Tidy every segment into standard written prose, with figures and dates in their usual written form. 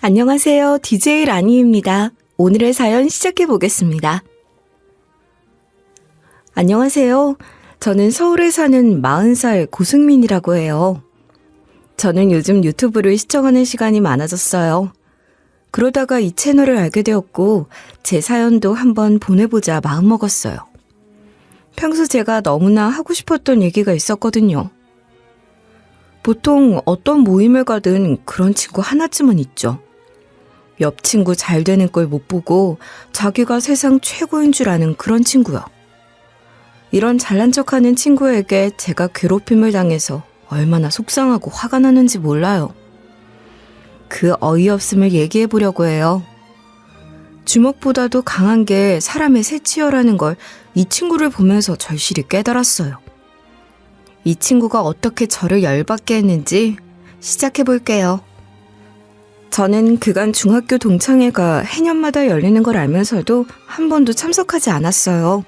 안녕하세요. DJ 라니입니다. 오늘의 사연 시작해 보겠습니다. 안녕하세요. 저는 서울에 사는 40살 고승민이라고 해요. 저는 요즘 유튜브를 시청하는 시간이 많아졌어요. 그러다가 이 채널을 알게 되었고 제 사연도 한번 보내보자 마음먹었어요. 평소 제가 너무나 하고 싶었던 얘기가 있었거든요. 보통 어떤 모임을 가든 그런 친구 하나쯤은 있죠. 옆 친구 잘 되는 걸 못 보고 자기가 세상 최고인 줄 아는 그런 친구요. 이런 잘난 척하는 친구에게 제가 괴롭힘을 당해서 얼마나 속상하고 화가 나는지 몰라요. 그 어이없음을 얘기해 보려고 해요. 주먹보다도 강한 게 사람의 새치여라는 걸 이 친구를 보면서 절실히 깨달았어요. 이 친구가 어떻게 저를 열받게 했는지 시작해 볼게요. 저는 그간 중학교 동창회가 해년마다 열리는 걸 알면서도 한 번도 참석하지 않았어요.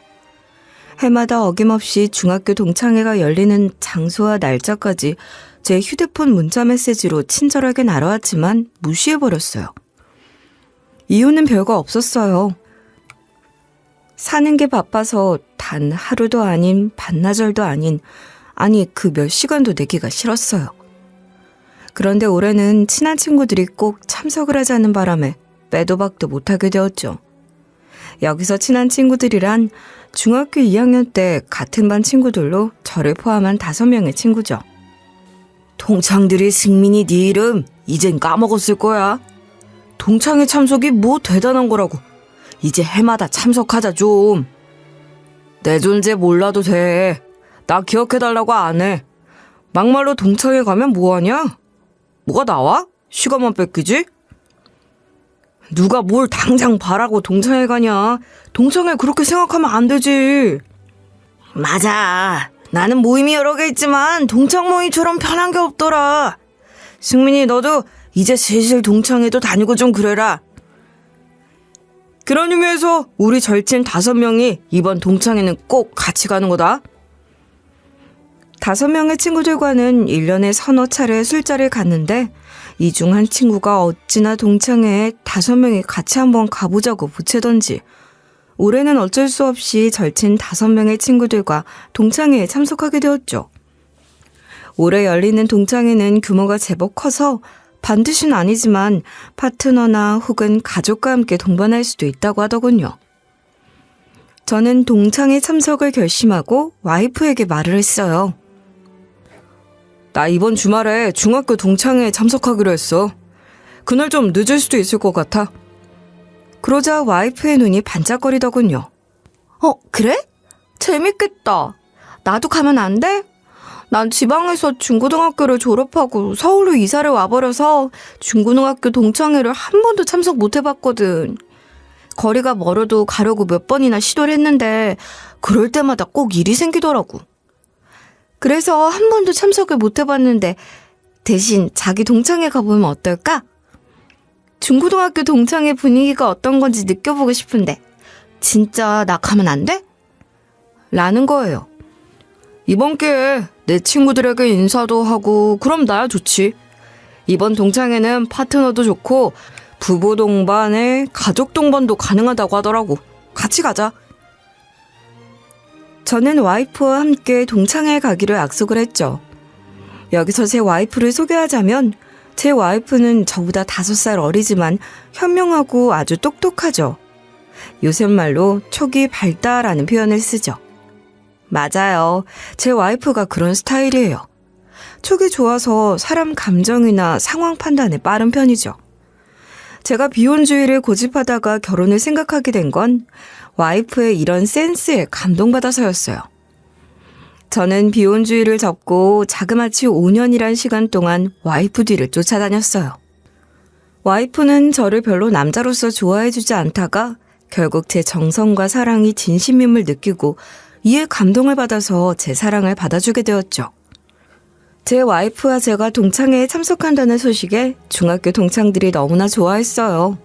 해마다 어김없이 중학교 동창회가 열리는 장소와 날짜까지 제 휴대폰 문자 메시지로 친절하게 날아왔지만 무시해버렸어요. 이유는 별거 없었어요. 사는 게 바빠서 단 하루도 아닌 반나절도 아닌 그 몇 시간도 내기가 싫었어요. 그런데 올해는 친한 친구들이 꼭 참석을 하자는 바람에 빼도 박도 못하게 되었죠. 여기서 친한 친구들이란 중학교 2학년 때 같은 반 친구들로 저를 포함한 5명의 친구죠. 동창들이 승민이 네 이름 이젠 까먹었을 거야. 동창회 참석이 뭐 대단한 거라고. 이제 해마다 참석하자 좀. 내 존재 몰라도 돼. 나 기억해달라고 안 해. 막말로 동창회 가면 뭐하냐? 뭐가 나와? 시간만 뺏기지? 누가 뭘 당장 바라고 동창회 가냐? 동창회 그렇게 생각하면 안 되지. 맞아. 나는 모임이 여러 개 있지만 동창 모임처럼 편한 게 없더라. 승민이 너도 이제 슬슬 동창회도 다니고 좀 그래라. 그런 의미에서 우리 절친 5명이 이번 동창회는 꼭 같이 가는 거다. 5명의 친구들과는 1년에 서너 차례 술자리를 갔는데 이 중 한 친구가 어찌나 동창회에 5명이 같이 한번 가보자고 보채던지 올해는 어쩔 수 없이 절친 5명의 친구들과 동창회에 참석하게 되었죠. 올해 열리는 동창회는 규모가 제법 커서 반드시는 아니지만 파트너나 혹은 가족과 함께 동반할 수도 있다고 하더군요. 저는 동창회 참석을 결심하고 와이프에게 말을 했어요. 나 이번 주말에 중학교 동창회에 참석하기로 했어. 그날 좀 늦을 수도 있을 것 같아. 그러자 와이프의 눈이 반짝거리더군요. 그래? 재밌겠다. 나도 가면 안 돼? 난 지방에서 중고등학교를 졸업하고 서울로 이사를 와버려서 중고등학교 동창회를 한 번도 참석 못 해봤거든. 거리가 멀어도 가려고 몇 번이나 시도를 했는데 그럴 때마다 꼭 일이 생기더라고. 그래서 한 번도 참석을 못 해봤는데 대신 자기 동창회 가보면 어떨까? 중고등학교 동창회 분위기가 어떤 건지 느껴보고 싶은데 진짜 나 가면 안 돼? 라는 거예요. 이번 기회에 내 친구들에게 인사도 하고 그럼 나야 좋지. 이번 동창회는 파트너도 좋고 부부 동반에 가족 동반도 가능하다고 하더라고. 같이 가자. 저는 와이프와 함께 동창회에 가기로 약속을 했죠. 여기서 제 와이프를 소개하자면 제 와이프는 저보다 5살 어리지만 현명하고 아주 똑똑하죠. 요새 말로 촉이 밝다라는 표현을 쓰죠. 맞아요. 제 와이프가 그런 스타일이에요. 촉이 좋아서 사람 감정이나 상황 판단에 빠른 편이죠. 제가 비혼주의를 고집하다가 결혼을 생각하게 된 건 와이프의 이런 센스에 감동받아서였어요. 저는 비혼주의를 접고 자그마치 5년이란 시간 동안 와이프 뒤를 쫓아다녔어요. 와이프는 저를 별로 남자로서 좋아해주지 않다가 결국 제 정성과 사랑이 진심임을 느끼고 이에 감동을 받아서 제 사랑을 받아주게 되었죠. 제 와이프와 제가 동창회에 참석한다는 소식에 중학교 동창들이 너무나 좋아했어요.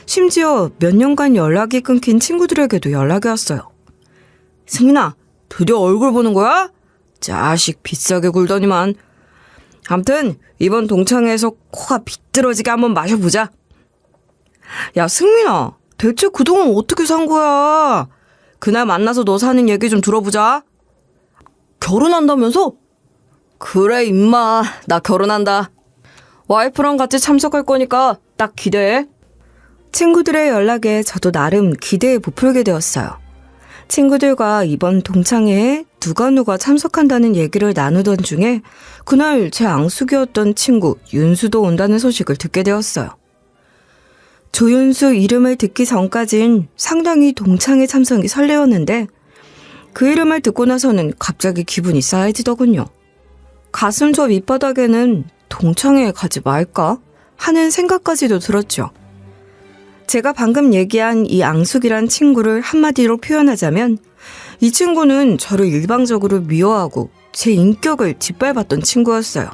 심지어 몇 년간 연락이 끊긴 친구들에게도 연락이 왔어요. 승민아, 드디어 얼굴 보는 거야? 자식 비싸게 굴더니만. 암튼 이번 동창회에서 코가 비뚤어지게 한번 마셔보자. 야, 승민아, 대체 그동안 어떻게 산 거야? 그날 만나서 너 사는 얘기 좀 들어보자. 결혼한다면서? 그래, 임마. 나 결혼한다. 와이프랑 같이 참석할 거니까 딱 기대해. 친구들의 연락에 저도 나름 기대에 부풀게 되었어요. 친구들과 이번 동창회에 누가 참석한다는 얘기를 나누던 중에 그날 제 앙숙이었던 친구 윤수도 온다는 소식을 듣게 되었어요. 조윤수 이름을 듣기 전까진 상당히 동창회 참석이 설레었는데 그 이름을 듣고 나서는 갑자기 기분이 싸해지더군요. 가슴 저 밑바닥에는 동창회에 가지 말까 하는 생각까지도 들었죠. 제가 방금 얘기한 이 앙숙이란 친구를 한마디로 표현하자면 이 친구는 저를 일방적으로 미워하고 제 인격을 짓밟았던 친구였어요.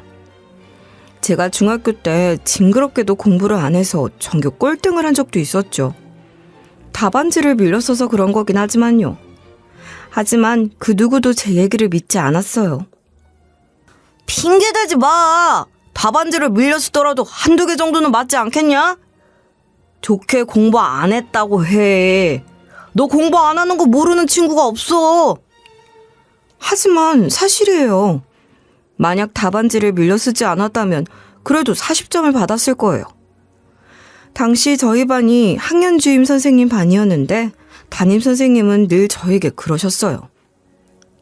제가 중학교 때 징그럽게도 공부를 안 해서 전교 꼴등을 한 적도 있었죠. 답안지를 밀렸어서 그런 거긴 하지만요. 하지만 그 누구도 제 얘기를 믿지 않았어요. 핑계대지 마! 답안지를 밀렸더라도 한두 개 정도는 맞지 않겠냐? 좋게 공부 안 했다고 해. 너 공부 안 하는 거 모르는 친구가 없어. 하지만 사실이에요. 만약 답안지를 밀려 쓰지 않았다면 그래도 40점을 받았을 거예요. 당시 저희 반이 학년주임 선생님 반이었는데 담임 선생님은 늘 저에게 그러셨어요.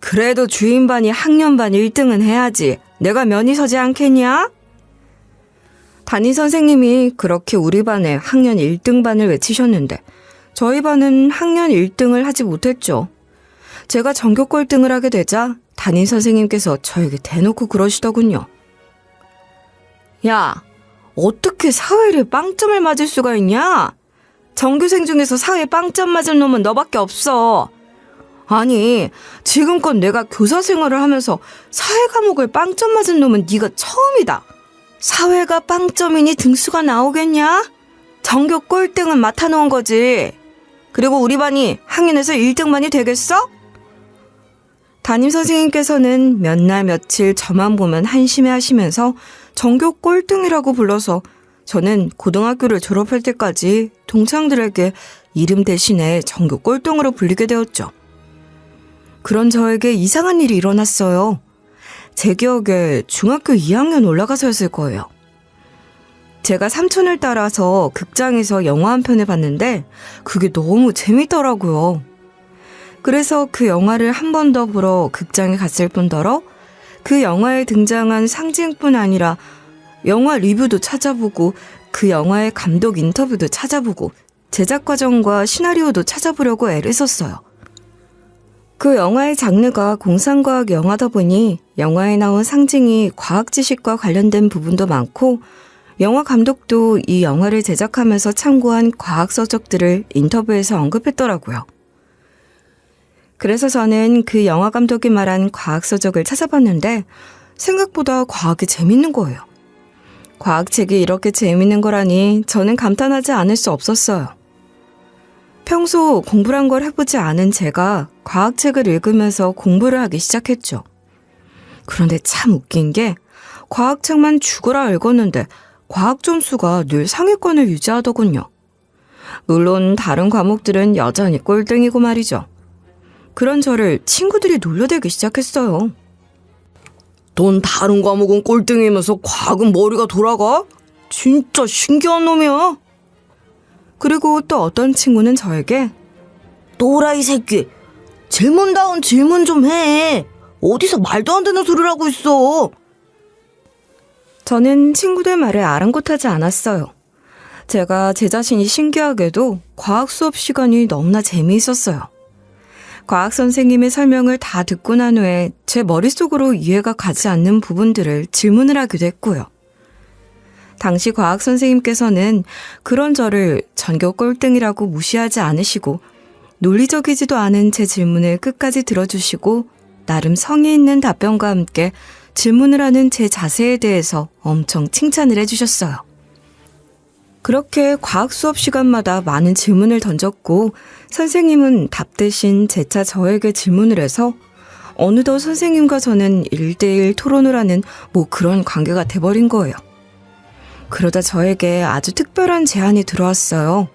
그래도 주임반이 학년반 1등은 해야지. 내가 면이 서지 않겠냐? 담임 선생님이 그렇게 우리 반에 학년 1등반을 외치셨는데 저희 반은 학년 1등을 하지 못했죠. 제가 전교 꼴등을 하게 되자 담임 선생님께서 저에게 대놓고 그러시더군요. 야, 어떻게 사회를 빵점을 맞을 수가 있냐? 전교생 중에서 사회 빵점 맞은 놈은 너밖에 없어. 아니, 지금껏 내가 교사 생활을 하면서 사회 과목을 빵점 맞은 놈은 네가 처음이다. 사회가 빵점이니 등수가 나오겠냐? 전교 꼴등은 맡아놓은 거지. 그리고 우리 반이 학년에서 1등반이 되겠어? 담임 선생님께서는 몇 날 며칠 저만 보면 한심해 하시면서 전교 꼴등이라고 불러서 저는 고등학교를 졸업할 때까지 동창들에게 이름 대신에 전교 꼴등으로 불리게 되었죠. 그런 저에게 이상한 일이 일어났어요. 제 기억에 중학교 2학년 올라가서였을 거예요. 제가 삼촌을 따라서 극장에서 영화 한 편을 봤는데 그게 너무 재밌더라고요. 그래서 그 영화를 한 번 더 보러 극장에 갔을 뿐더러 그 영화에 등장한 상징뿐 아니라 영화 리뷰도 찾아보고 그 영화의 감독 인터뷰도 찾아보고 제작 과정과 시나리오도 찾아보려고 애를 썼어요. 그 영화의 장르가 공상과학 영화다 보니 영화에 나온 상징이 과학 지식과 관련된 부분도 많고 영화 감독도 이 영화를 제작하면서 참고한 과학 서적들을 인터뷰에서 언급했더라고요. 그래서 저는 그 영화 감독이 말한 과학 서적을 찾아봤는데 생각보다 과학이 재밌는 거예요. 과학책이 이렇게 재밌는 거라니 저는 감탄하지 않을 수 없었어요. 평소 공부란 걸 해보지 않은 제가 과학책을 읽으면서 공부를 하기 시작했죠. 그런데 참 웃긴 게 과학책만 죽어라 읽었는데 과학 점수가 늘 상위권을 유지하더군요. 물론 다른 과목들은 여전히 꼴등이고 말이죠. 그런 저를 친구들이 놀려대기 시작했어요. 넌 다른 과목은 꼴등이면서 과학은 머리가 돌아가? 진짜 신기한 놈이야. 그리고 또 어떤 친구는 저에게 또라이 새끼, 질문다운 질문 좀 해. 어디서 말도 안 되는 소리를 하고 있어. 저는 친구들 말에 아랑곳하지 않았어요. 제가 제 자신이 신기하게도 과학 수업 시간이 너무나 재미있었어요. 과학 선생님의 설명을 다 듣고 난 후에 제 머릿속으로 이해가 가지 않는 부분들을 질문을 하기도 했고요. 당시 과학 선생님께서는 그런 저를 전교 꼴등이라고 무시하지 않으시고 논리적이지도 않은 제 질문을 끝까지 들어주시고 나름 성의 있는 답변과 함께 질문을 하는 제 자세에 대해서 엄청 칭찬을 해주셨어요. 그렇게 과학 수업 시간마다 많은 질문을 던졌고 선생님은 답 대신 재차 저에게 질문을 해서 어느덧 선생님과 저는 1대1 토론을 하는 그런 관계가 돼버린 거예요. 그러다 저에게 아주 특별한 제안이 들어왔어요.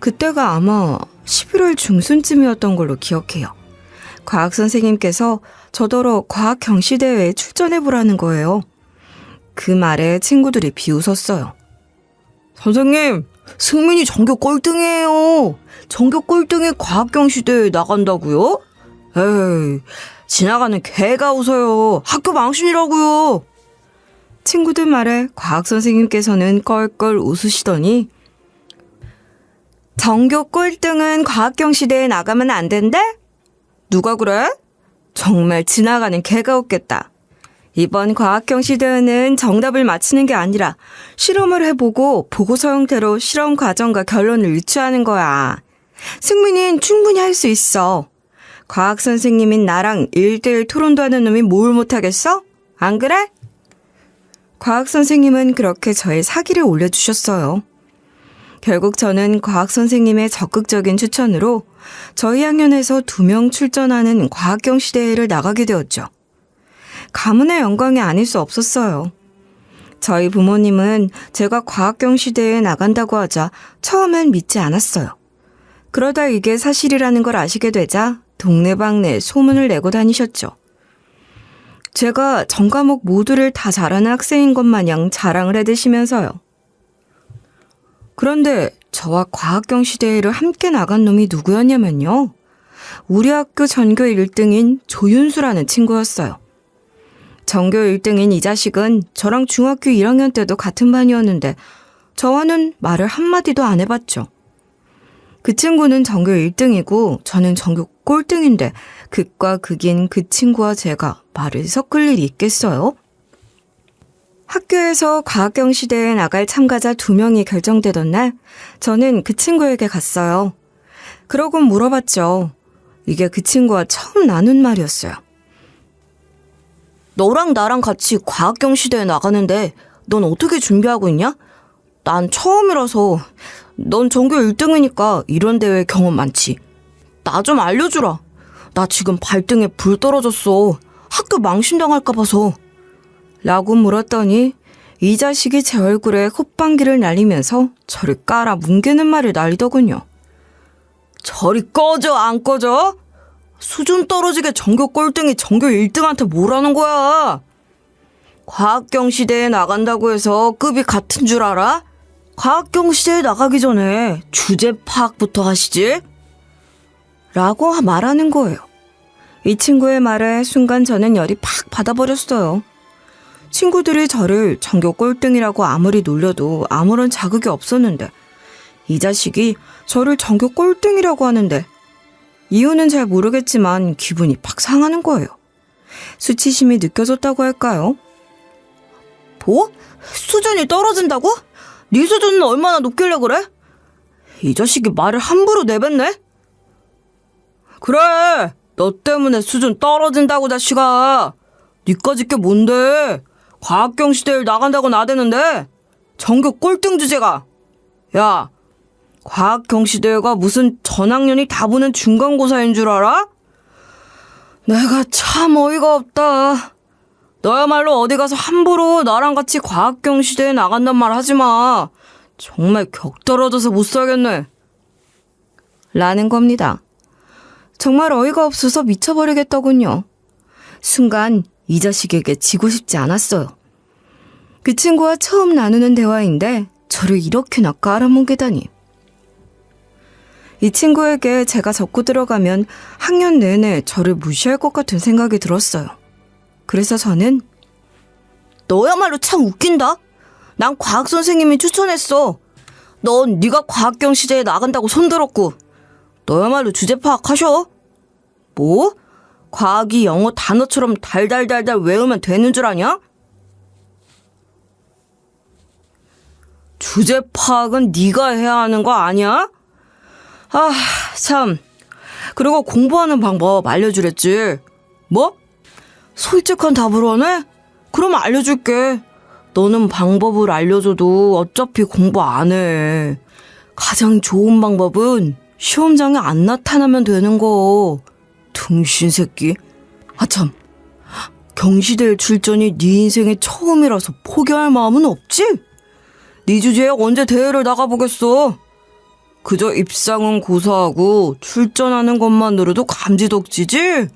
그때가 아마 11월 중순쯤이었던 걸로 기억해요. 과학 선생님께서 저더러 과학 경시대회에 출전해보라는 거예요. 그 말에 친구들이 비웃었어요. 선생님, 승민이 전교 꼴등이에요. 전교 꼴등이 과학 경시대회에 나간다고요? 에이, 지나가는 개가 웃어요. 학교 망신이라고요. 친구들 말에 과학 선생님께서는 껄껄 웃으시더니 전교 꼴등은 과학 경시대회에 나가면 안 된대? 누가 그래? 정말 지나가는 개가 웃겠다. 이번 과학 경시대회는 정답을 맞히는 게 아니라 실험을 해보고 보고서 형태로 실험 과정과 결론을 유추하는 거야. 승민이는 충분히 할 수 있어. 과학 선생님인 나랑 1대1 토론도 하는 놈이 뭘 못하겠어? 안 그래? 과학 선생님은 그렇게 저의 사기를 올려주셨어요. 결국 저는 과학 선생님의 적극적인 추천으로 저희 학년에서 2명 출전하는 과학 경시대회를 나가게 되었죠. 가문의 영광이 아닐 수 없었어요. 저희 부모님은 제가 과학 경시대회에 나간다고 하자 처음엔 믿지 않았어요. 그러다 이게 사실이라는 걸 아시게 되자 동네방네 소문을 내고 다니셨죠. 제가 전 과목 모두를 다 잘하는 학생인 것 마냥 자랑을 해대시면서요. 그런데 저와 과학경시대회를 함께 나간 놈이 누구였냐면요. 우리 학교 전교 1등인 조윤수라는 친구였어요. 전교 1등인 이 자식은 저랑 중학교 1학년 때도 같은 반이었는데 저와는 말을 한마디도 안 해봤죠. 그 친구는 전교 1등이고 저는 전교 꼴등인데 극과 극인 그 친구와 제가 말을 섞을 일이 있겠어요? 학교에서 과학경시대회에 나갈 참가자 2명이 결정되던 날 저는 그 친구에게 갔어요. 그러고 물어봤죠. 이게 그 친구와 처음 나눈 말이었어요. 너랑 나랑 같이 과학경시대회 나가는데 넌 어떻게 준비하고 있냐? 난 처음이라서. 넌 전교 1등이니까 이런 대회 경험 많지. 나 좀 알려주라. 나 지금 발등에 불 떨어졌어. 학교 망신당할까 봐서. 라고 물었더니 이 자식이 제 얼굴에 콧방귀를 날리면서 저를 깔아 뭉개는 말을 날리더군요. 저리 꺼져 안 꺼져? 수준 떨어지게 전교 꼴등이 전교 1등한테 뭐라는 거야? 과학경시대회에 나간다고 해서 급이 같은 줄 알아? 과학경시대회에 나가기 전에 주제 파악부터 하시지? 라고 말하는 거예요. 이 친구의 말에 순간 저는 열이 팍 받아버렸어요. 친구들이 저를 전교 꼴등이라고 아무리 놀려도 아무런 자극이 없었는데 이 자식이 저를 전교 꼴등이라고 하는데 이유는 잘 모르겠지만 기분이 팍 상하는 거예요. 수치심이 느껴졌다고 할까요? 뭐? 수준이 떨어진다고? 네 수준은 얼마나 높길래 그래? 이 자식이 말을 함부로 내뱉네? 그래, 너 때문에 수준 떨어진다고 자식아. 니까짓 게 뭔데? 과학경시대회를 나간다고 나대는데 전교 꼴등 주제가. 야, 과학경시대회가 무슨 전학년이 다 보는 중간고사인 줄 알아? 내가 참 어이가 없다. 너야말로 어디 가서 함부로 나랑 같이 과학경시대회 나간단 말 하지 마. 정말 격 떨어져서 못 살겠네. 라는 겁니다. 정말 어이가 없어서 미쳐버리겠더군요. 순간 이 자식에게 지고 싶지 않았어요. 그 친구와 처음 나누는 대화인데 저를 이렇게나 깔아뭉개다니. 이 친구에게 제가 적고 들어가면 학년 내내 저를 무시할 것 같은 생각이 들었어요. 그래서 저는 너야말로 참 웃긴다. 난 과학 선생님이 추천했어. 넌 네가 과학경시대회에 나간다고 손들었고 너야말로 주제 파악하셔. 뭐? 과학이 영어 단어처럼 달달달달 외우면 되는 줄 아냐? 주제 파악은 네가 해야 하는 거 아니야? 아, 참. 그리고 공부하는 방법 알려주랬지. 뭐? 솔직한 답을 하네? 그럼 알려줄게. 너는 방법을 알려줘도 어차피 공부 안 해. 가장 좋은 방법은 시험장에 안 나타나면 되는 거. 등신 새끼. 아참, 경시대회 출전이 네 인생의 처음이라서 포기할 마음은 없지? 네 주제에 언제 대회를 나가보겠어? 그저 입상은 고사하고 출전하는 것만으로도 감지덕지지?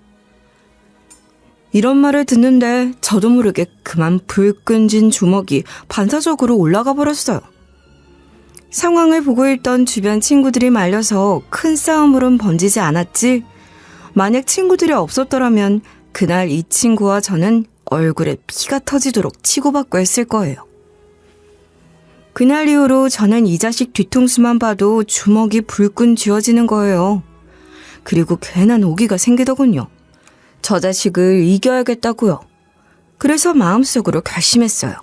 이런 말을 듣는데 저도 모르게 그만 불끈진 주먹이 반사적으로 올라가 버렸어요. 상황을 보고 있던 주변 친구들이 말려서 큰 싸움으론 번지지 않았지. 만약 친구들이 없었더라면 그날 이 친구와 저는 얼굴에 피가 터지도록 치고받고 했을 거예요. 그날 이후로 저는 이 자식 뒤통수만 봐도 주먹이 불끈 쥐어지는 거예요. 그리고 괜한 오기가 생기더군요. 저 자식을 이겨야겠다고요. 그래서 마음속으로 결심했어요.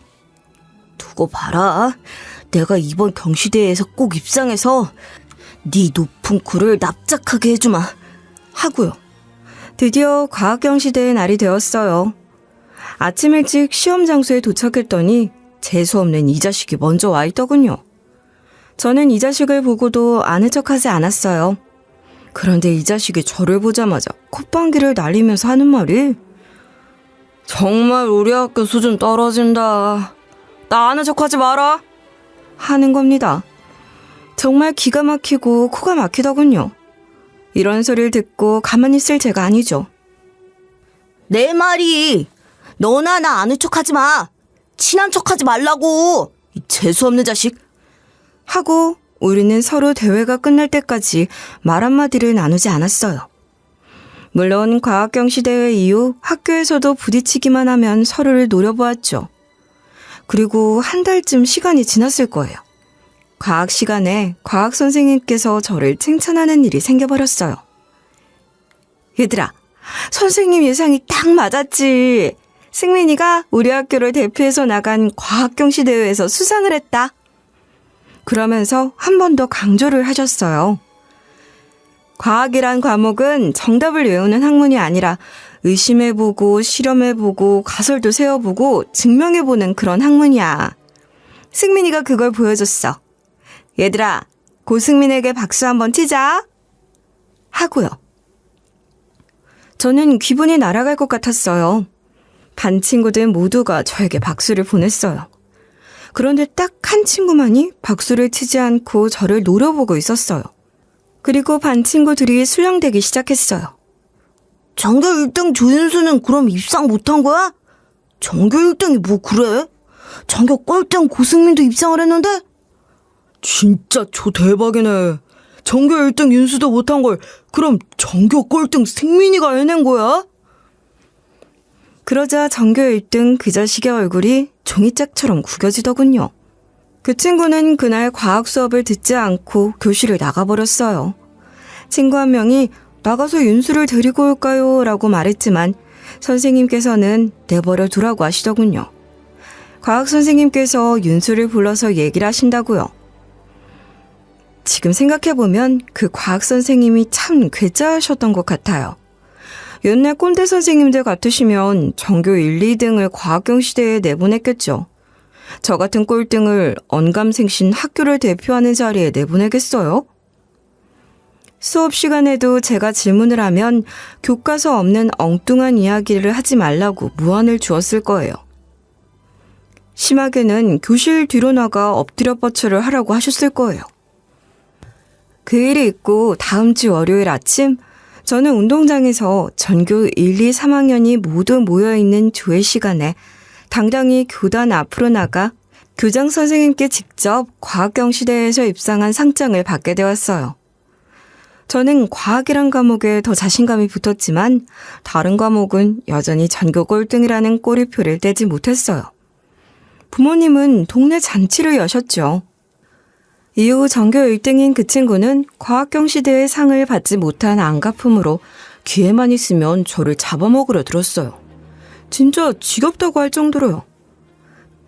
두고 봐라. 내가 이번 경시대회에서 꼭 입상해서 네 높은 굴을 납작하게 해주마. 하고요. 드디어 과학경시대회 날이 되었어요. 아침 일찍 시험 장소에 도착했더니 재수없는 이 자식이 먼저 와 있더군요. 저는 이 자식을 보고도 아는 척하지 않았어요. 그런데 이 자식이 저를 보자마자 콧방귀를 날리면서 하는 말이 정말 우리 학교 수준 떨어진다. 나 아는 척하지 마라. 하는 겁니다. 정말 기가 막히고 코가 막히더군요. 이런 소리를 듣고 가만히 있을 제가 아니죠. 내 말이 너나 나 아는 척하지 마. 친한 척하지 말라고. 이 재수없는 자식. 하고 우리는 서로 대회가 끝날 때까지 말 한마디를 나누지 않았어요. 물론 과학경시대회 이후 학교에서도 부딪히기만 하면 서로를 노려보았죠. 그리고 한 달쯤 시간이 지났을 거예요. 과학 시간에 과학 선생님께서 저를 칭찬하는 일이 생겨버렸어요. 얘들아, 선생님 예상이 딱 맞았지. 승민이가 우리 학교를 대표해서 나간 과학경시대회에서 수상을 했다. 그러면서 한 번 더 강조를 하셨어요. 과학이란 과목은 정답을 외우는 학문이 아니라 의심해보고 실험해보고 가설도 세워보고 증명해보는 그런 학문이야. 승민이가 그걸 보여줬어. 얘들아, 고승민에게 박수 한번 치자. 하고요. 저는 기분이 날아갈 것 같았어요. 반 친구들 모두가 저에게 박수를 보냈어요. 그런데 딱 한 친구만이 박수를 치지 않고 저를 노려보고 있었어요. 그리고 반 친구들이 술렁대기 시작했어요. 전교 1등 조윤수는 그럼 입상 못한 거야? 전교 1등이 뭐 그래? 전교 꼴등 고승민도 입상을 했는데? 진짜 대박이네. 전교 1등 윤수도 못한 걸 그럼 전교 꼴등 승민이가 해낸 거야? 그러자 전교 1등 그 자식의 얼굴이 종이짝처럼 구겨지더군요. 그 친구는 그날 과학 수업을 듣지 않고 교실을 나가버렸어요. 친구 한 명이 나가서 윤수를 데리고 올까요? 라고 말했지만 선생님께서는 내버려 두라고 하시더군요. 과학 선생님께서 윤수를 불러서 얘기를 하신다고요. 지금 생각해보면 그 과학 선생님이 참 괴짜하셨던 것 같아요. 옛날 꼰대 선생님들 같으시면 전교 1, 2등을 과학경시대회에 내보냈겠죠. 저 같은 꼴등을 언감생신 학교를 대표하는 자리에 내보내겠어요? 수업 시간에도 제가 질문을 하면 교과서 없는 엉뚱한 이야기를 하지 말라고 무안을 주었을 거예요. 심하게는 교실 뒤로 나가 엎드려 뻗쳐를 하라고 하셨을 거예요. 그 일이 있고 다음 주 월요일 아침 저는 운동장에서 전교 1, 2, 3학년이 모두 모여있는 조회 시간에 당당히 교단 앞으로 나가 교장 선생님께 직접 과학경시대회에서 입상한 상장을 받게 되었어요. 저는 과학이란 과목에 더 자신감이 붙었지만 다른 과목은 여전히 전교 꼴등이라는 꼬리표를 떼지 못했어요. 부모님은 동네 잔치를 여셨죠. 이후 전교 1등인 그 친구는 과학경시대회 상을 받지 못한 안갚음으로 기회만 있으면 저를 잡아먹으려 들었어요. 진짜 지겹다고 할 정도로요.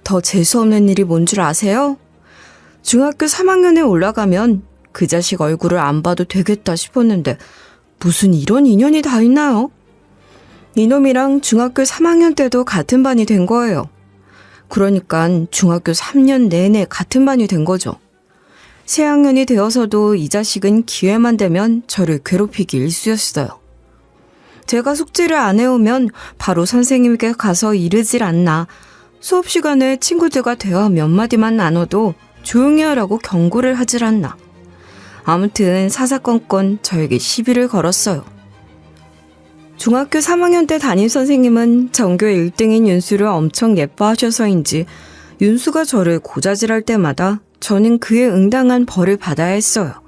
더 재수없는 일이 뭔 줄 아세요? 중학교 3학년에 올라가면 그 자식 얼굴을 안 봐도 되겠다 싶었는데 무슨 이런 인연이 다 있나요? 이놈이랑 중학교 3학년 때도 같은 반이 된 거예요. 그러니까 중학교 3년 내내 같은 반이 된 거죠. 새 학년이 되어서도 이 자식은 기회만 되면 저를 괴롭히기 일쑤였어요. 제가 숙제를 안 해오면 바로 선생님께 가서 이르질 않나 수업 시간에 친구들과 대화 몇 마디만 나눠도 조용히 하라고 경고를 하질 않나. 아무튼 사사건건 저에게 시비를 걸었어요. 중학교 3학년 때 담임 선생님은 전교 1등인 윤수를 엄청 예뻐하셔서인지 윤수가 저를 고자질할 때마다 저는 그에 응당한 벌을 받아야 했어요.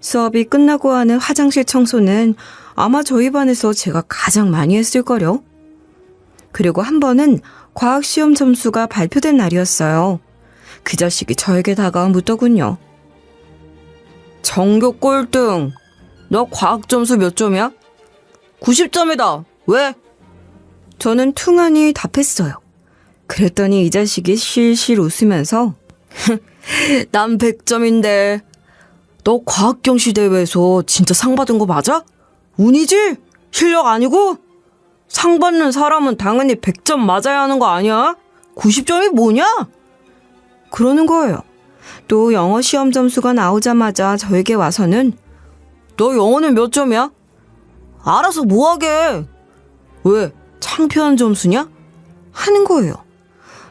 수업이 끝나고 하는 화장실 청소는 아마 저희 반에서 제가 가장 많이 했을걸요. 그리고 한 번은 과학시험 점수가 발표된 날이었어요. 그 자식이 저에게 다가와 묻더군요. 전교 꼴등. 너 과학 점수 몇 점이야? 90점이다. 왜? 저는 퉁하니 답했어요. 그랬더니 이 자식이 실실 웃으면서 난 100점인데 너 과학경시 대회에서 진짜 상 받은 거 맞아? 운이지? 실력 아니고? 상 받는 사람은 당연히 100점 맞아야 하는 거 아니야? 90점이 뭐냐? 그러는 거예요. 또 영어 시험 점수가 나오자마자 저에게 와서는 너 영어는 몇 점이야? 알아서 뭐하게. 왜? 창피한 점수냐? 하는 거예요.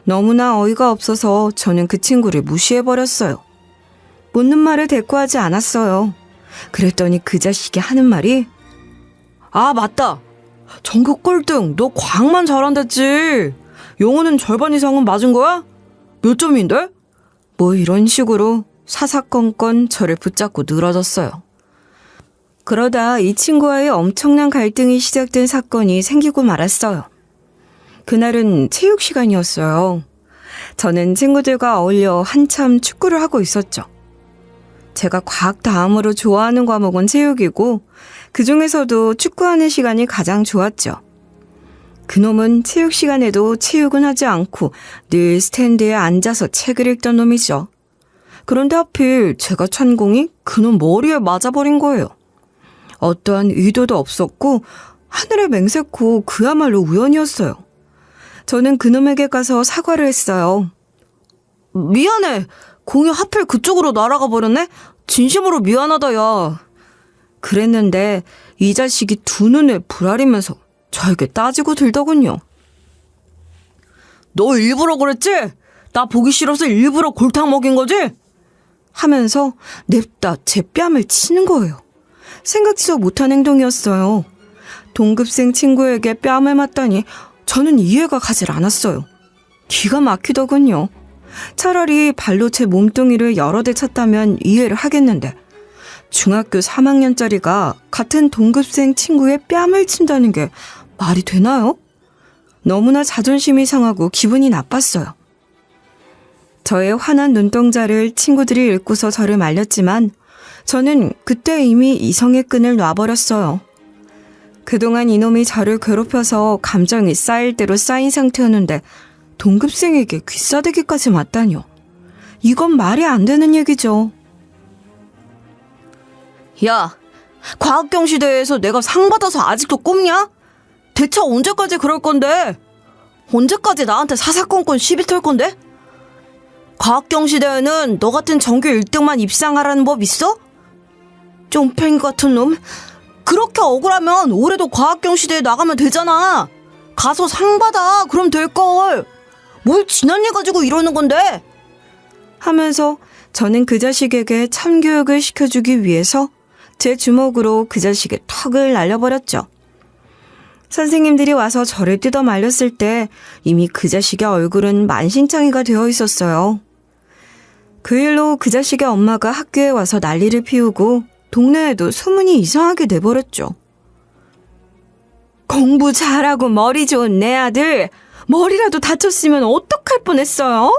너무나 어이가 없어서 저는 그 친구를 무시해버렸어요. 묻는 말을 대꾸하지 않았어요. 그랬더니 그 자식이 하는 말이 아 맞다. 전교 꼴등 너 과학만 잘한댔지. 영어는 절반 이상은 맞은 거야? 몇 점인데? 뭐 이런 식으로 사사건건 저를 붙잡고 늘어졌어요. 그러다 이 친구와의 엄청난 갈등이 시작된 사건이 생기고 말았어요. 그날은 체육 시간이었어요. 저는 친구들과 어울려 한참 축구를 하고 있었죠. 제가 과학 다음으로 좋아하는 과목은 체육이고 그 중에서도 축구하는 시간이 가장 좋았죠. 그놈은 체육 시간에도 체육은 하지 않고 늘 스탠드에 앉아서 책을 읽던 놈이죠. 그런데 하필 제가 찬 공이 그놈 머리에 맞아버린 거예요. 어떠한 의도도 없었고 하늘의 맹세코 그야말로 우연이었어요. 저는 그놈에게 가서 사과를 했어요. 미안해. 공이 하필 그쪽으로 날아가 버렸네? 진심으로 미안하다 야. 그랬는데 이 자식이 두 눈을 부라리면서 저에게 따지고 들더군요. 너 일부러 그랬지? 나 보기 싫어서 일부러 골탕 먹인 거지? 하면서 냅다 제 뺨을 치는 거예요. 생각지도 못한 행동이었어요. 동급생 친구에게 뺨을 맞다니 저는 이해가 가질 않았어요. 기가 막히더군요. 차라리 발로 제 몸뚱이를 여러 대 찼다면 이해를 하겠는데 중학교 3학년짜리가 같은 동급생 친구의 뺨을 친다는 게 말이 되나요? 너무나 자존심이 상하고 기분이 나빴어요. 저의 화난 눈동자를 친구들이 읽고서 저를 말렸지만 저는 그때 이미 이성의 끈을 놔버렸어요. 그동안 이놈이 저를 괴롭혀서 감정이 쌓일 대로 쌓인 상태였는데 동급생에게 귀싸대기까지 맞다뇨. 이건 말이 안 되는 얘기죠. 야, 과학경시대회에서 내가 상 받아서 아직도 꼽냐? 대체 언제까지 그럴 건데? 언제까지 나한테 사사건건 시비 털 건데? 과학경시대회는 너 같은 전교 1등만 입상하라는 법 있어? 쫌팽이 같은 놈. 그렇게 억울하면 올해도 과학경시대회 나가면 되잖아. 가서 상 받아. 그럼 될걸. 뭘 지난 일 가지고 이러는 건데? 하면서 저는 그 자식에게 참교육을 시켜주기 위해서 제 주먹으로 그 자식의 턱을 날려버렸죠. 선생님들이 와서 저를 뜯어 말렸을 때 이미 그 자식의 얼굴은 만신창이가 되어 있었어요. 그 일로 그 자식의 엄마가 학교에 와서 난리를 피우고 동네에도 소문이 이상하게 내버렸죠. 공부 잘하고 머리 좋은 내 아들, 머리라도 다쳤으면 어떡할 뻔했어요?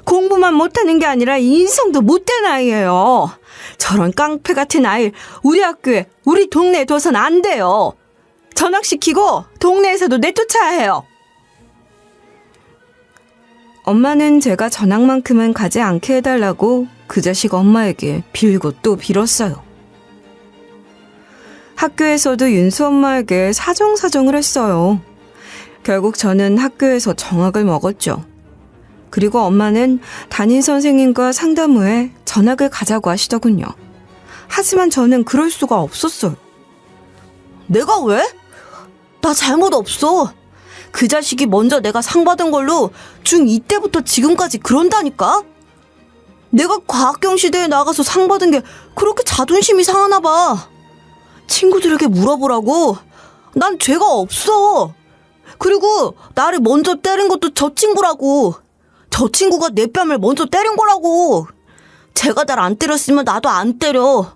공부만 못하는 게 아니라 인성도 못된 아이예요. 저런 깡패 같은 아이 우리 학교에, 우리 동네에 둬선 안 돼요. 전학시키고 동네에서도 내쫓아야 해요. 엄마는 제가 전학만큼은 가지 않게 해달라고 그 자식 엄마에게 빌고 또 빌었어요. 학교에서도 윤수 엄마에게 사정사정을 했어요. 결국 저는 학교에서 정학을 먹었죠. 그리고 엄마는 담임 선생님과 상담 후에 전학을 가자고 하시더군요. 하지만 저는 그럴 수가 없었어요. 내가 왜? 나 잘못 없어. 그 자식이 먼저 내가 상 받은 걸로 중2 때부터 지금까지 그런다니까? 내가 과학경시대에 나가서 상 받은 게 그렇게 자존심이 상하나 봐. 친구들에게 물어보라고. 난 죄가 없어. 그리고 나를 먼저 때린 것도 저 친구라고. 저 친구가 내 뺨을 먼저 때린 거라고. 제가 날 안 때렸으면 나도 안 때려.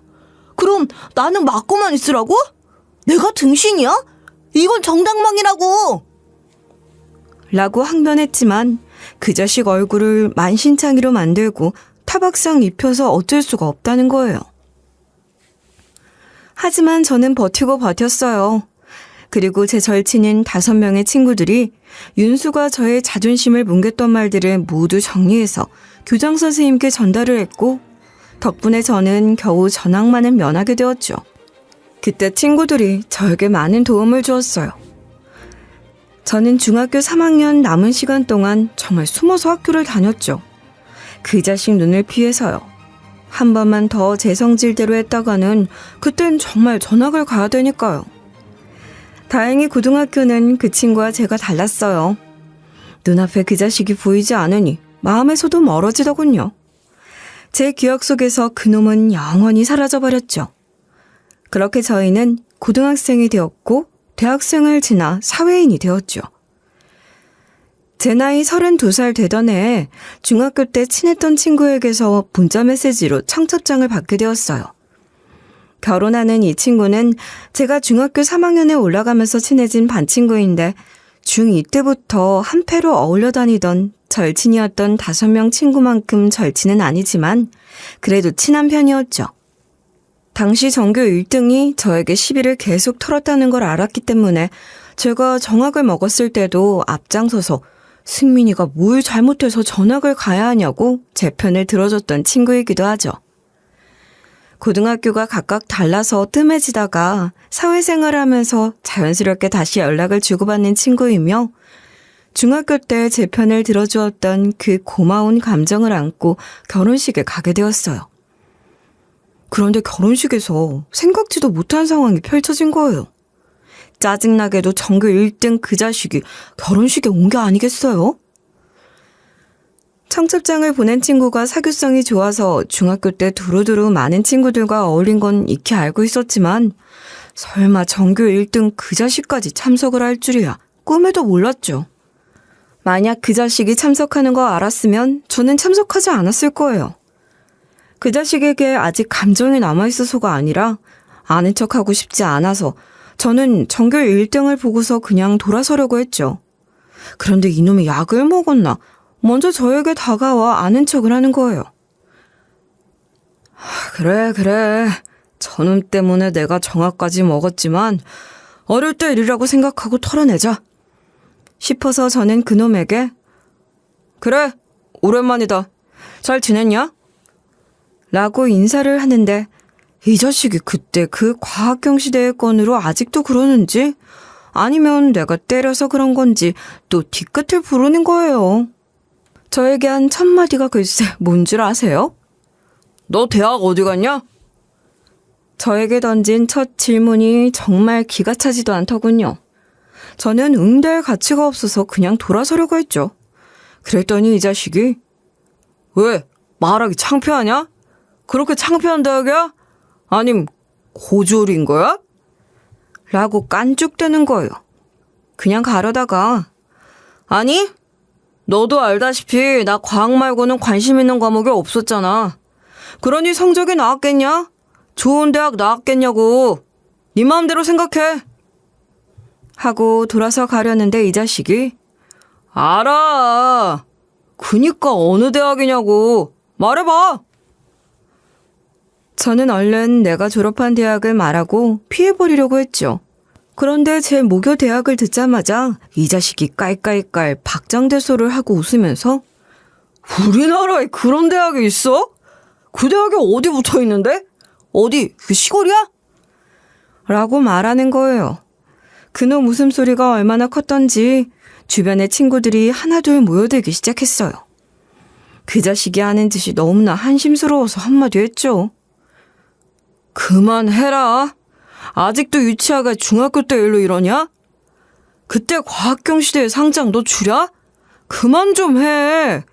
그럼 나는 맞고만 있으라고? 내가 등신이야? 이건 정당방위라고. 라고 항변했지만 그 자식 얼굴을 만신창이로 만들고 타박상 입혀서 어쩔 수가 없다는 거예요. 하지만 저는 버티고 버텼어요. 그리고 제 절친인 5명의 친구들이 윤수가 저의 자존심을 뭉갰던 말들을 모두 정리해서 교장 선생님께 전달을 했고 덕분에 저는 겨우 전학만은 면하게 되었죠. 그때 친구들이 저에게 많은 도움을 주었어요. 저는 중학교 3학년 남은 시간 동안 정말 숨어서 학교를 다녔죠. 그 자식 눈을 피해서요. 한 번만 더 제 성질대로 했다가는 그땐 정말 전학을 가야 되니까요. 다행히 고등학교는 그 친구와 제가 달랐어요. 눈앞에 그 자식이 보이지 않으니 마음에서도 멀어지더군요. 제 기억 속에서 그놈은 영원히 사라져버렸죠. 그렇게 저희는 고등학생이 되었고 대학생을 지나 사회인이 되었죠. 제 나이 32살 되던 해에 중학교 때 친했던 친구에게서 문자 메시지로 청첩장을 받게 되었어요. 결혼하는 이 친구는 제가 중학교 3학년에 올라가면서 친해진 반 친구인데 중2 때부터 한패로 어울려 다니던 절친이었던 5명 친구만큼 절친은 아니지만 그래도 친한 편이었죠. 당시 전교 1등이 저에게 시비를 계속 털었다는 걸 알았기 때문에 제가 정학을 먹었을 때도 앞장서서 승민이가 뭘 잘못해서 전학을 가야 하냐고 제 편을 들어줬던 친구이기도 하죠. 고등학교가 각각 달라서 뜸해지다가 사회생활을 하면서 자연스럽게 다시 연락을 주고받는 친구이며 중학교 때 제 편을 들어주었던 그 고마운 감정을 안고 결혼식에 가게 되었어요. 그런데 결혼식에서 생각지도 못한 상황이 펼쳐진 거예요. 짜증나게도 전교 1등 그 자식이 결혼식에 온 게 아니겠어요? 청첩장을 보낸 친구가 사교성이 좋아서 중학교 때 두루두루 많은 친구들과 어울린 건 익히 알고 있었지만 설마 전교 1등 그 자식까지 참석을 할 줄이야 꿈에도 몰랐죠. 만약 그 자식이 참석하는 거 알았으면 저는 참석하지 않았을 거예요. 그 자식에게 아직 감정이 남아있어서가 아니라 아는 척하고 싶지 않아서 저는 전교 1등을 보고서 그냥 돌아서려고 했죠. 그런데 이놈이 약을 먹었나 먼저 저에게 다가와 아는 척을 하는 거예요. 그래. 저놈 때문에 내가 정학까지 먹었지만 어릴 때 일이라고 생각하고 털어내자 싶어서 저는 그놈에게 그래, 오랜만이다. 잘 지냈냐? 라고 인사를 하는데 이 자식이 그때 그 과학경시대의 건으로 아직도 그러는지 아니면 내가 때려서 그런 건지 또 뒤끝을 부르는 거예요. 저에게 한 첫 마디가 글쎄 뭔 줄 아세요? 너 대학 어디 갔냐? 저에게 던진 첫 질문이 정말 기가 차지도 않더군요. 저는 응대할 가치가 없어서 그냥 돌아서려고 했죠. 그랬더니 이 자식이 왜? 말하기 창피하냐? 그렇게 창피한 대학이야? 아님 고졸인 거야? 라고 깐죽대는 거예요. 그냥 가려다가 아니 너도 알다시피 나 과학 말고는 관심 있는 과목이 없었잖아. 그러니 성적이 나왔겠냐? 좋은 대학 나왔겠냐고. 네 마음대로 생각해. 하고 돌아서 가려는데 이 자식이 알아. 그니까 어느 대학이냐고. 말해봐. 저는 얼른 내가 졸업한 대학을 말하고 피해버리려고 했죠. 그런데 제 모교 대학을 듣자마자 이 자식이 깔깔깔 박장대소를 하고 웃으면서 우리나라에 그런 대학이 있어? 그 대학이 어디 붙어있는데? 어디 그 시골이야? 라고 말하는 거예요. 그놈 웃음소리가 얼마나 컸던지 주변의 친구들이 하나둘 모여들기 시작했어요. 그 자식이 하는 짓이 너무나 한심스러워서 한마디 했죠. 그만해라. 아직도 유치아가 중학교 때 일로 이러냐? 그때 과학경시대회 상장 너 주랴? 그만 좀 해.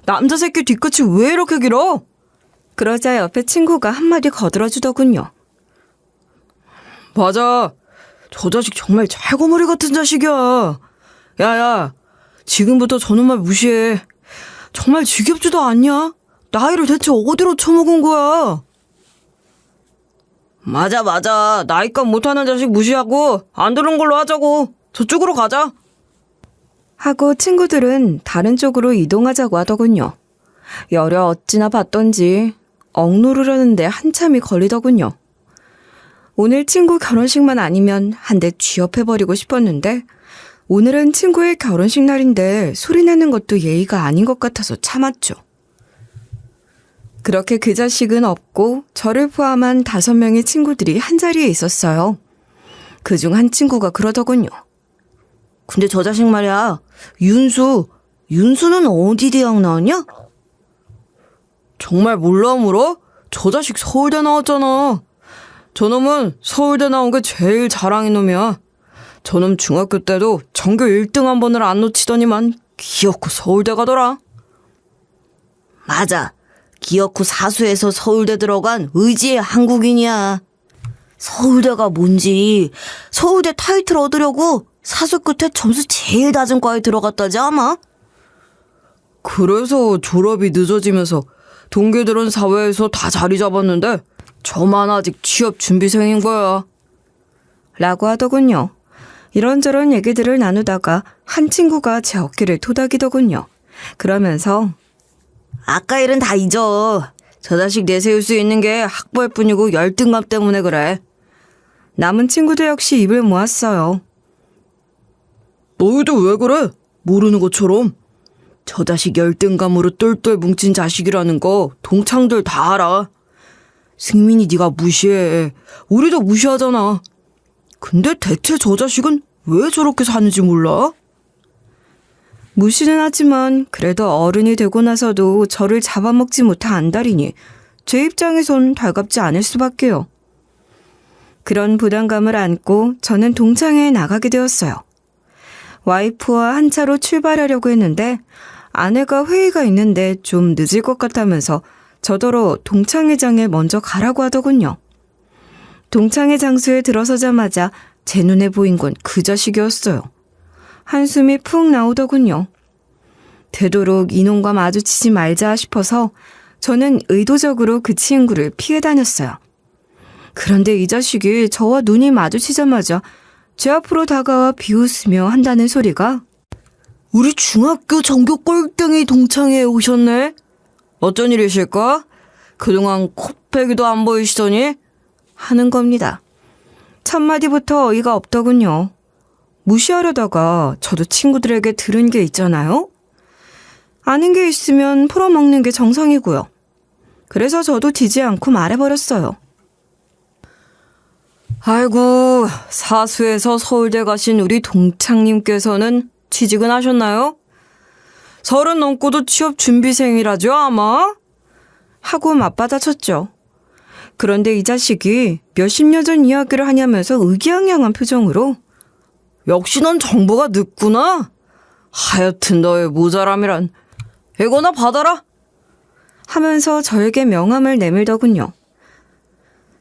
남자 새끼 뒤끝이 왜 이렇게 길어? 그러자 옆에 친구가 한마디 거들어주더군요. 맞아. 저 자식 정말 찰거머리 같은 자식이야. 야야, 지금부터 저놈 말 무시해. 정말 지겹지도 않냐? 나이를 대체 어디로 처먹은 거야? 맞아. 나이값 못하는 자식 무시하고 안 들은 걸로 하자고. 저쪽으로 가자. 하고 친구들은 다른 쪽으로 이동하자고 하더군요. 여려 어찌나 봤던지 억누르려는데 한참이 걸리더군요. 오늘 친구 결혼식만 아니면 한 대 쥐업해버리고 싶었는데 오늘은 친구의 결혼식 날인데 소리내는 것도 예의가 아닌 것 같아서 참았죠. 그렇게 그 자식은 없고 저를 포함한 5명의 친구들이 한자리에 있었어요. 그중 한 친구가 그러더군요. 근데 저 자식 말이야, 윤수는 어디 대학 나왔냐? 정말 몰라 물어? 저 자식 서울대 나왔잖아. 저놈은 서울대 나온 게 제일 자랑인 놈이야. 저놈 중학교 때도 전교 1등 한 번을 안 놓치더니만 기어코 서울대 가더라. 맞아. 기어코 사수에서 서울대 들어간 의지의 한국인이야. 서울대가 뭔지 서울대 타이틀 얻으려고 사수 끝에 점수 제일 낮은 과에 들어갔다지 아마? 그래서 졸업이 늦어지면서 동기들은 사회에서 다 자리 잡았는데 저만 아직 취업 준비생인 거야. 라고 하더군요. 이런저런 얘기들을 나누다가 한 친구가 제 어깨를 토닥이더군요. 그러면서 아까 일은 다 잊어. 저 자식 내세울 수 있는 게 학벌 뿐이고 열등감 때문에 그래. 남은 친구들 역시 입을 모았어요. 너희도 왜 그래? 모르는 것처럼. 저 자식 열등감으로 똘똘 뭉친 자식이라는 거 동창들 다 알아. 승민이 네가 무시해. 우리도 무시하잖아. 근데 대체 저 자식은 왜 저렇게 사는지 몰라? 무시는 하지만 그래도 어른이 되고 나서도 저를 잡아먹지 못한 안달이니 제 입장에선 달갑지 않을 수밖에요. 그런 부담감을 안고 저는 동창회에 나가게 되었어요. 와이프와 한 차로 출발하려고 했는데 아내가 회의가 있는데 좀 늦을 것 같다면서 저더러 동창회장에 먼저 가라고 하더군요. 동창회 장소에 들어서자마자 제 눈에 보인 건 그 자식이었어요. 한숨이 푹 나오더군요. 되도록 이놈과 마주치지 말자 싶어서 저는 의도적으로 그 친구를 피해 다녔어요. 그런데 이 자식이 저와 눈이 마주치자마자 제 앞으로 다가와 비웃으며 한다는 소리가 우리 중학교 전교 꼴등이 동창회에 오셨네? 어쩐 일이실까? 그동안 코빼기도 안 보이시더니? 하는 겁니다. 첫마디부터 어이가 없더군요. 무시하려다가 저도 친구들에게 들은 게 있잖아요? 아는 게 있으면 풀어먹는 게 정상이고요. 그래서 저도 지지 않고 말해버렸어요. 아이고, 사수에서 서울대 가신 우리 동창님께서는 취직은 하셨나요? 30 넘고도 취업 준비생이라죠, 아마? 하고 맞받아쳤죠. 그런데 이 자식이 몇십 년 전 이야기를 하냐면서 의기양양한 표정으로 역시 넌 정보가 늦구나. 하여튼 너의 모자람이란 이거나 받아라. 하면서 저에게 명함을 내밀더군요.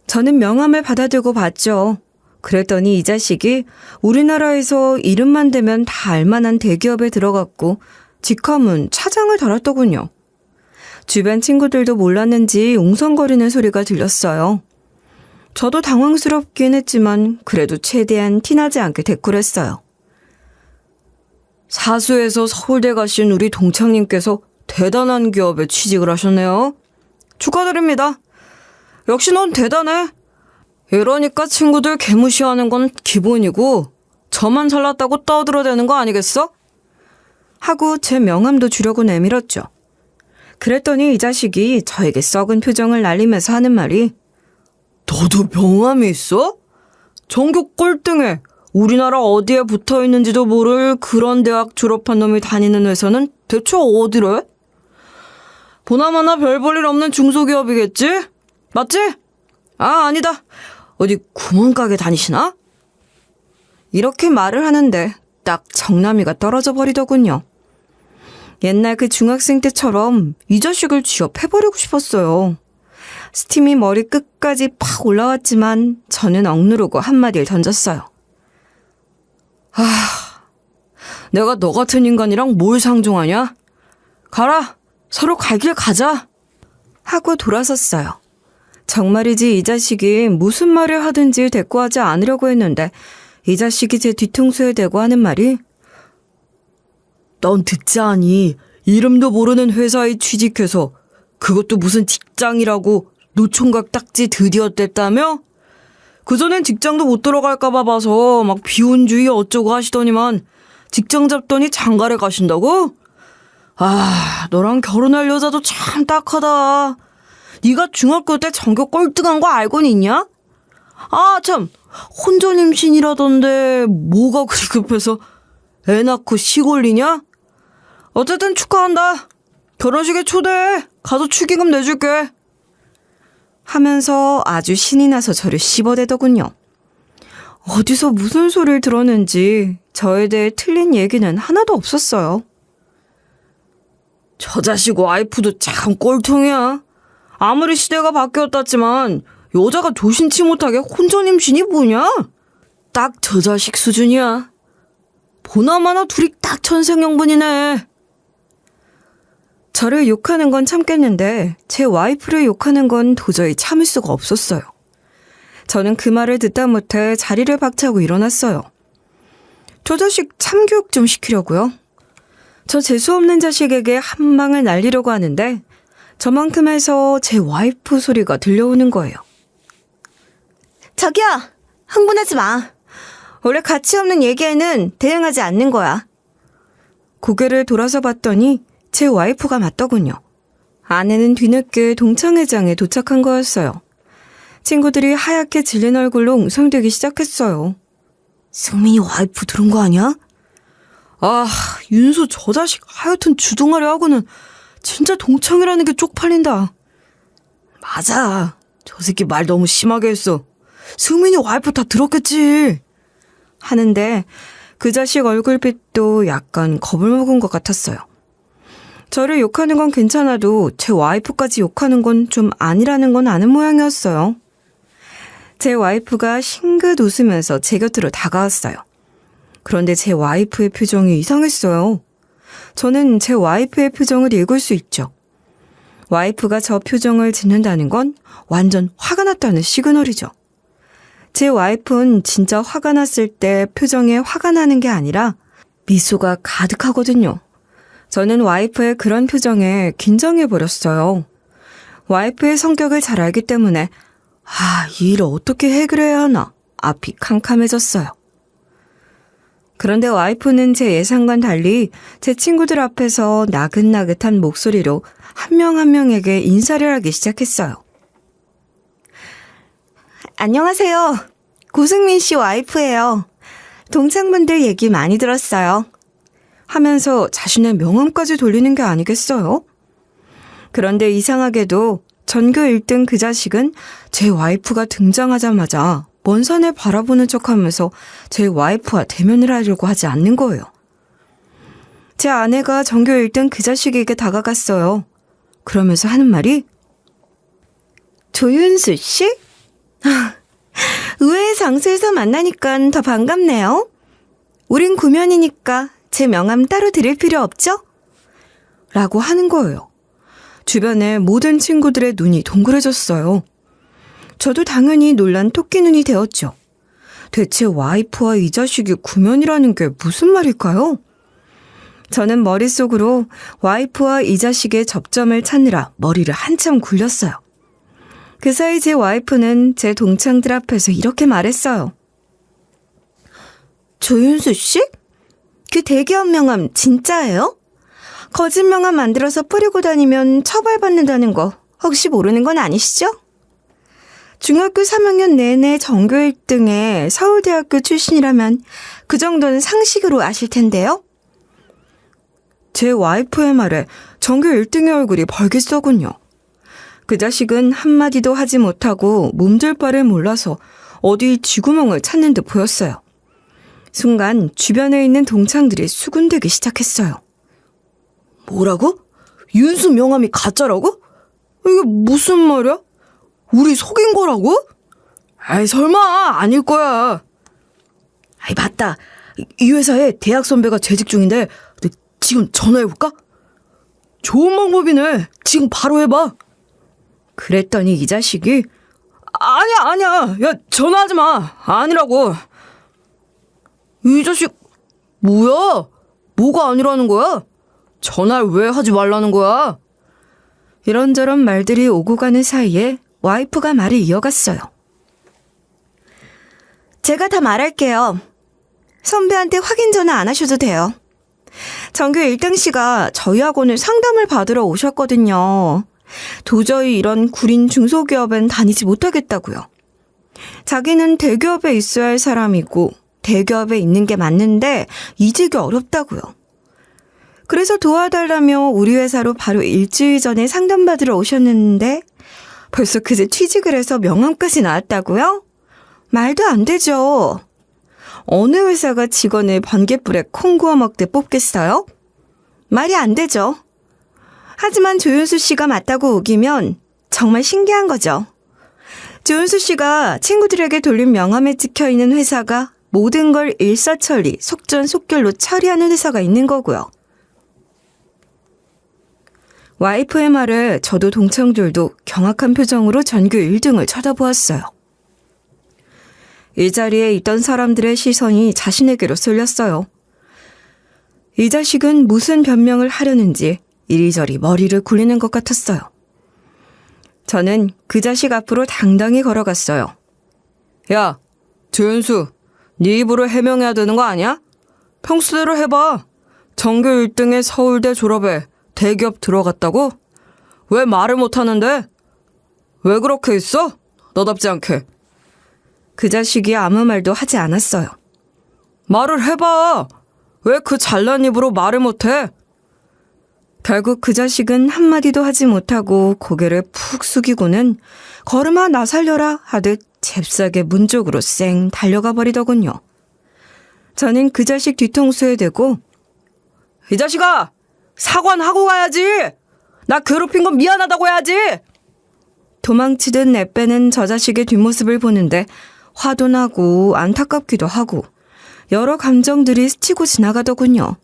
저는 명함을 받아들고 봤죠. 그랬더니 이 자식이 우리나라에서 이름만 대면 다 알만한 대기업에 들어갔고 직함은 차장을 달았더군요. 주변 친구들도 몰랐는지 웅성거리는 소리가 들렸어요. 저도 당황스럽긴 했지만 그래도 최대한 티나지 않게 대꾸했어요. 사수에서 서울대 가신 우리 동창님께서 대단한 기업에 취직을 하셨네요. 축하드립니다. 역시 넌 대단해. 이러니까 친구들 개무시하는 건 기본이고 저만 잘났다고 떠들어대는 거 아니겠어? 하고 제 명함도 주려고 내밀었죠. 그랬더니 이 자식이 저에게 썩은 표정을 날리면서 하는 말이 너도 명함이 있어? 전교 꼴등에 우리나라 어디에 붙어있는지도 모를 그런 대학 졸업한 놈이 다니는 회사는 대체 어디래? 보나마나 별 볼 일 없는 중소기업이겠지? 맞지? 아, 아니다. 어디 구멍가게 다니시나? 이렇게 말을 하는데 딱 정남이가 떨어져 버리더군요. 옛날 그 중학생 때처럼 이 자식을 쥐업해버리고 싶었어요. 스팀이 머리 끝까지 팍 올라왔지만 저는 억누르고 한마디를 던졌어요. 내가 너 같은 인간이랑 뭘 상종하냐? 가라! 서로 갈 길 가자! 하고 돌아섰어요. 정말이지 이 자식이 무슨 말을 하든지 대꾸하지 않으려고 했는데 이 자식이 제 뒤통수에 대고 하는 말이 넌 듣지 않니? 이름도 모르는 회사에 취직해서 그것도 무슨 직장이라고 노총각 딱지 드디어 뗐다며? 그전엔 직장도 못 들어갈까봐 봐서 막 비혼주의 어쩌고 하시더니만 직장 잡더니 장가를 가신다고? 너랑 결혼할 여자도 참 딱하다. 네가 중학교 때 전교 꼴등한 거 알고는 있냐? 참, 혼전 임신이라던데 뭐가 그리 급해서 애 낳고 시골리냐? 어쨌든 축하한다. 결혼식에 초대해. 가서 축의금 내줄게. 하면서 아주 신이 나서 저를 씹어대더군요. 어디서 무슨 소리를 들었는지 저에 대해 틀린 얘기는 하나도 없었어요. 저 자식 와이프도 참 꼴통이야. 아무리 시대가 바뀌었다지만 여자가 조신치 못하게 혼전 임신이 뭐냐? 딱 저 자식 수준이야. 보나마나 둘이 딱 천생연분이네. 저를 욕하는 건 참겠는데 제 와이프를 욕하는 건 도저히 참을 수가 없었어요. 저는 그 말을 듣다 못해 자리를 박차고 일어났어요. 저 자식 참교육 좀 시키려고요. 저 재수없는 자식에게 한 방을 날리려고 하는데 저만큼 해서 제 와이프 소리가 들려오는 거예요. 자기야, 흥분하지 마. 원래 가치 없는 얘기에는 대응하지 않는 거야. 고개를 돌아서 봤더니 제 와이프가 맞더군요. 아내는 뒤늦게 동창회장에 도착한 거였어요. 친구들이 하얗게 질린 얼굴로 웅성대기 시작했어요. 승민이 와이프 들은 거 아니야? 윤수 저 자식 하여튼 주둥아리 하고는 진짜 동창이라는 게 쪽팔린다. 맞아. 저 새끼 말 너무 심하게 했어. 승민이 와이프 다 들었겠지. 하는데 그 자식 얼굴빛도 약간 겁을 먹은 것 같았어요. 저를 욕하는 건 괜찮아도 제 와이프까지 욕하는 건 좀 아니라는 건 아는 모양이었어요. 제 와이프가 싱긋 웃으면서 제 곁으로 다가왔어요. 그런데 제 와이프의 표정이 이상했어요. 저는 제 와이프의 표정을 읽을 수 있죠. 와이프가 저 표정을 짓는다는 건 완전 화가 났다는 시그널이죠. 제 와이프는 진짜 화가 났을 때 표정에 화가 나는 게 아니라 미소가 가득하거든요. 저는 와이프의 그런 표정에 긴장해버렸어요. 와이프의 성격을 잘 알기 때문에 이 일을 어떻게 해결해야 하나 앞이 캄캄해졌어요. 그런데 와이프는 제 예상과는 달리 제 친구들 앞에서 나긋나긋한 목소리로 한 명 한 명에게 인사를 하기 시작했어요. 안녕하세요. 고승민 씨 와이프예요. 동창분들 얘기 많이 들었어요. 하면서 자신의 명함까지 돌리는 게 아니겠어요? 그런데 이상하게도 전교 1등 그 자식은 제 와이프가 등장하자마자 먼 산을 바라보는 척하면서 제 와이프와 대면을 하려고 하지 않는 거예요. 제 아내가 전교 1등 그 자식에게 다가갔어요. 그러면서 하는 말이 조윤수 씨? 의외의 장소에서 만나니까 더 반갑네요. 우린 구면이니까 제 명함 따로 드릴 필요 없죠? 라고 하는 거예요. 주변의 모든 친구들의 눈이 동그래졌어요. 저도 당연히 놀란 토끼 눈이 되었죠. 대체 와이프와 이 자식이 구면이라는 게 무슨 말일까요? 저는 머릿속으로 와이프와 이 자식의 접점을 찾느라 머리를 한참 굴렸어요. 그 사이 제 와이프는 제 동창들 앞에서 이렇게 말했어요. 조윤수 씨? 그 대기업 명함 진짜예요? 거짓 명함 만들어서 뿌리고 다니면 처벌받는다는 거 혹시 모르는 건 아니시죠? 중학교 3학년 내내 전교 1등의 서울대학교 출신이라면 그 정도는 상식으로 아실 텐데요? 제 와이프의 말에 전교 1등의 얼굴이 벌갰더군요. 그 자식은 한마디도 하지 못하고 몸둘 바를 몰라서 어디 쥐구멍을 찾는 듯 보였어요. 순간 주변에 있는 동창들이 수군대기 시작했어요. 뭐라고? 윤수 명함이 가짜라고? 이게 무슨 말이야? 우리 속인 거라고? 아이 설마 아닐 거야. 아이 맞다. 이 회사에 대학 선배가 재직 중인데 지금 전화해볼까? 좋은 방법이네. 지금 바로 해봐. 그랬더니 이 자식이 아니야. 야 전화하지 마. 아니라고. 이 자식 뭐야? 뭐가 아니라는 거야? 전화를 왜 하지 말라는 거야? 이런저런 말들이 오고 가는 사이에 와이프가 말을 이어갔어요. 제가 다 말할게요. 선배한테 확인 전화 안 하셔도 돼요. 전교 1등 씨가 저희 학원을 상담을 받으러 오셨거든요. 도저히 이런 구린 중소기업엔 다니지 못하겠다고요. 자기는 대기업에 있어야 할 사람이고 대기업에 있는 게 맞는데 이직이 어렵다고요. 그래서 도와달라며 우리 회사로 바로 일주일 전에 상담받으러 오셨는데 벌써 그제 취직을 해서 명함까지 나왔다고요? 말도 안 되죠. 어느 회사가 직원을 번갯불에 콩 구워 먹듯 뽑겠어요? 말이 안 되죠. 하지만 조윤수 씨가 맞다고 우기면 정말 신기한 거죠. 조윤수 씨가 친구들에게 돌린 명함에 찍혀있는 회사가 모든 걸 일사천리, 속전속결로 처리하는 회사가 있는 거고요. 와이프의 말에 저도 동창들도 경악한 표정으로 전교 1등을 쳐다보았어요. 이 자리에 있던 사람들의 시선이 자신에게로 쏠렸어요. 이 자식은 무슨 변명을 하려는지 이리저리 머리를 굴리는 것 같았어요. 저는 그 자식 앞으로 당당히 걸어갔어요. 야, 조윤수, 네 입으로 해명해야 되는 거 아니야? 평소대로 해봐. 전교 1등에 서울대 졸업에 대기업 들어갔다고? 왜 말을 못하는데? 왜 그렇게 있어? 너답지 않게. 그 자식이 아무 말도 하지 않았어요. 말을 해봐. 왜 그 잘난 입으로 말을 못해? 결국 그 자식은 한마디도 하지 못하고 고개를 푹 숙이고는 걸음아 나 살려라 하듯 잽싸게 문 쪽으로 쌩 달려가 버리더군요. 저는 그 자식 뒤통수에 대고 이 자식아! 사과하고 가야지! 나 괴롭힌 건 미안하다고 해야지! 도망치듯 내빼는 저 자식의 뒷모습을 보는데 화도 나고 안타깝기도 하고 여러 감정들이 스치고 지나가더군요.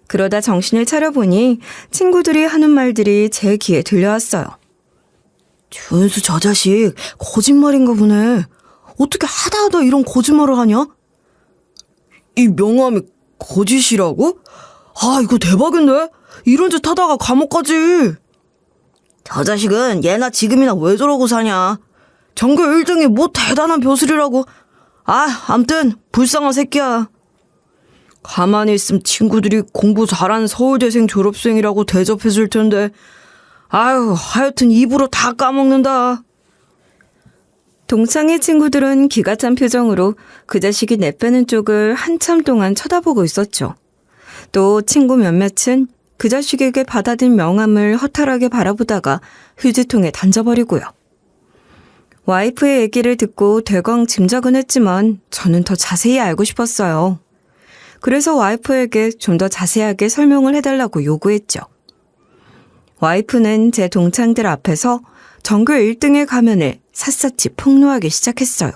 그러다 정신을 차려보니 친구들이 하는 말들이 제 귀에 들려왔어요. 조윤수 저 자식 거짓말인가 보네. 어떻게 하다 이런 거짓말을 하냐? 이 명함이 거짓이라고? 아 이거 대박인데? 이런 짓 하다가 감옥 가지. 저 자식은 예나 지금이나 왜 저러고 사냐. 전교 1등이 뭐 대단한 벼슬이라고. 암튼 불쌍한 새끼야. 가만히 있으면 친구들이 공부 잘하는 서울대생 졸업생이라고 대접해 줄 텐데 하여튼 입으로 다 까먹는다. 동창의 친구들은 기가 찬 표정으로 그 자식이 내빼는 쪽을 한참 동안 쳐다보고 있었죠. 또 친구 몇몇은 그 자식에게 받아든 명함을 허탈하게 바라보다가 휴지통에 던져버리고요. 와이프의 얘기를 듣고 대강 짐작은 했지만 저는 더 자세히 알고 싶었어요. 그래서 와이프에게 좀 더 자세하게 설명을 해달라고 요구했죠. 와이프는 제 동창들 앞에서 전교 1등의 가면을 샅샅이 폭로하기 시작했어요.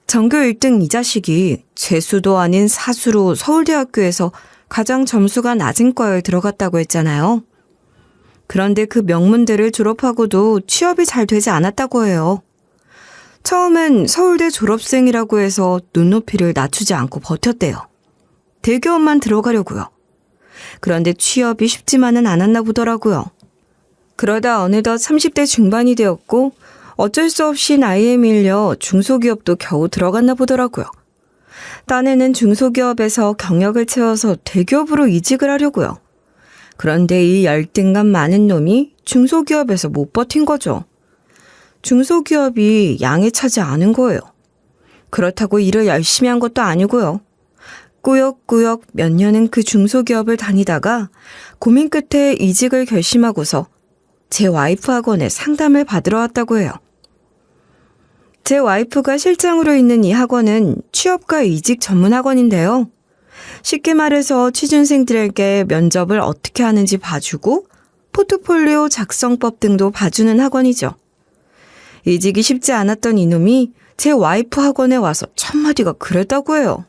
전교 1등 이 자식이 재수도 아닌 사수로 서울대학교에서 가장 점수가 낮은 과에 들어갔다고 했잖아요. 그런데 그 명문대를 졸업하고도 취업이 잘 되지 않았다고 해요. 처음엔 서울대 졸업생이라고 해서 눈높이를 낮추지 않고 버텼대요. 대기업만 들어가려고요. 그런데 취업이 쉽지만은 않았나 보더라고요. 그러다 어느덧 30대 중반이 되었고 어쩔 수 없이 나이에 밀려 중소기업도 겨우 들어갔나 보더라고요. 딴에는 중소기업에서 경력을 채워서 대기업으로 이직을 하려고요. 그런데 이 열등감 많은 놈이 중소기업에서 못 버틴 거죠. 중소기업이 양에 차지 않은 거예요. 그렇다고 일을 열심히 한 것도 아니고요. 꾸역꾸역 몇 년은 그 중소기업을 다니다가 고민 끝에 이직을 결심하고서 제 와이프 학원에 상담을 받으러 왔다고 해요. 제 와이프가 실장으로 있는 이 학원은 취업과 이직 전문 학원인데요. 쉽게 말해서 취준생들에게 면접을 어떻게 하는지 봐주고 포트폴리오 작성법 등도 봐주는 학원이죠. 이직이 쉽지 않았던 이놈이 제 와이프 학원에 와서 첫마디가 그랬다고 해요.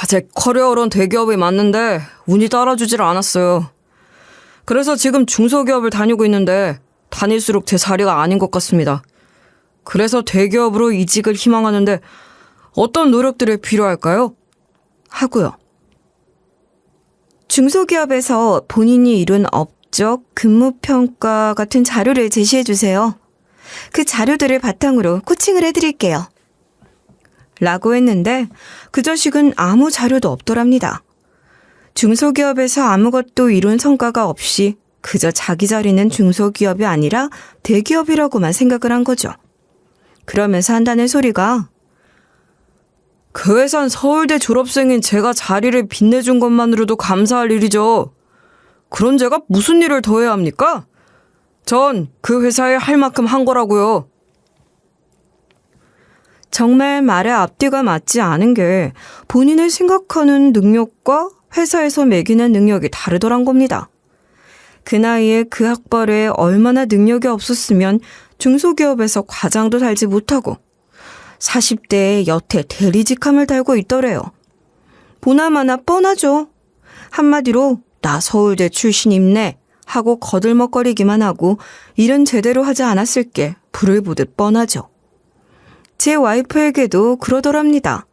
제 커리어론 대기업에 맞는데 운이 따라주질 않았어요. 그래서 지금 중소기업을 다니고 있는데 다닐수록 제 자리가 아닌 것 같습니다. 그래서 대기업으로 이직을 희망하는데 어떤 노력들이 필요할까요? 하고요. 중소기업에서 본인이 이룬 업적, 근무평가 같은 자료를 제시해 주세요. 그 자료들을 바탕으로 코칭을 해드릴게요. 라고 했는데 그 자식은 아무 자료도 없더랍니다. 중소기업에서 아무것도 이룬 성과가 없이 그저 자기 자리는 중소기업이 아니라 대기업이라고만 생각을 한 거죠. 그러면서 한다는 소리가 그 회사는 서울대 졸업생인 제가 자리를 빛내준 것만으로도 감사할 일이죠. 그런 제가 무슨 일을 더 해야 합니까? 전 그 회사에 할 만큼 한 거라고요. 정말 말의 앞뒤가 맞지 않은 게 본인의 생각하는 능력과 회사에서 매기는 능력이 다르더란 겁니다. 그 나이에 그 학벌에 얼마나 능력이 없었으면 중소기업에서 과장도 달지 못하고 40대에 여태 대리직함을 달고 있더래요. 보나마나 뻔하죠. 한마디로 나 서울대 출신입네 하고 거들먹거리기만 하고 일은 제대로 하지 않았을 게 불을 보듯 뻔하죠. 제 와이프에게도 그러더랍니다.